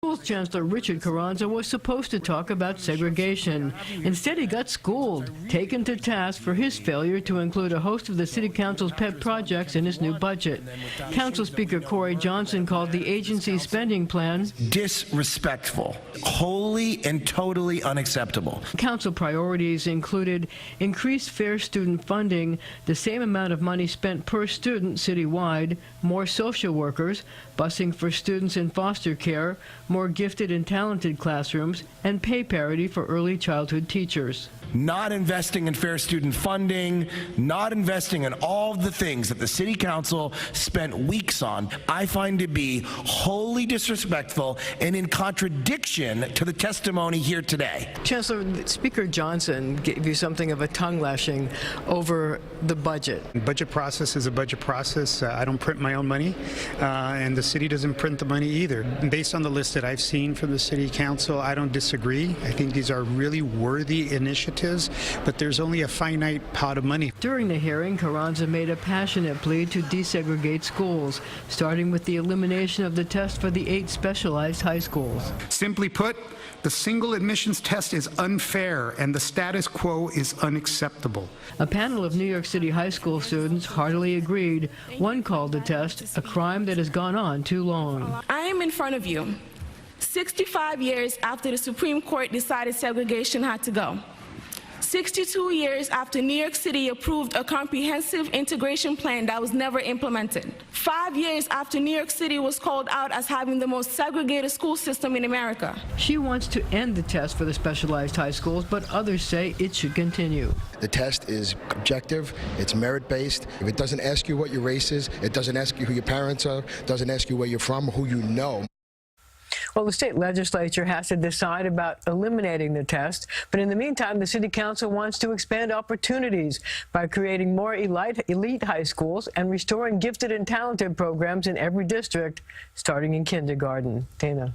Schools Chancellor Richard Carranza was supposed to talk about segregation. Instead, he got schooled, taken to task for his failure to include a host of the City Council's pet projects in his new budget. Council Speaker Corey Johnson called the agency's spending plan disrespectful, wholly and totally unacceptable. Council priorities included increased fair student funding, the same amount of money spent per student citywide, more social workers, busing for students in foster care, more gifted and talented classrooms, and pay parity for early childhood teachers. Not investing in fair student funding, not investing in all the things that the City Council spent weeks on, I find to be wholly disrespectful and in contradiction to the testimony here today. Chancellor, Speaker Johnson gave you something of a tongue lashing over the budget. The budget process is a budget process. I don't print my own money, and the city doesn't print the money either. Based on the list that I've seen from the City Council, I don't disagree. I think these are really worthy initiatives, but there's only a finite pot of money. During the hearing, Carranza made a passionate plea to desegregate schools, starting with the elimination of the test for the 8 specialized high schools. Simply put, the single admissions test is unfair and the status quo is unacceptable. A panel of New York City high school students heartily agreed. One called the test a crime that has gone on too long. I am in front of you 65 years after the Supreme Court decided segregation had to go. 62 years after New York City approved a comprehensive integration plan that was never implemented. 5 years after New York City was called out as having the most segregated school system in America. She wants to end the test for the specialized high schools, but others say it should continue. The test is objective, it's merit-based. If it doesn't ask you what your race is, it doesn't ask you who your parents are, doesn't ask you where you're from or who you know. Well, the state legislature has to decide about eliminating the test, but in the meantime, the City Council wants to expand opportunities by creating more elite high schools and restoring gifted and talented programs in every district, starting in kindergarten. Dana.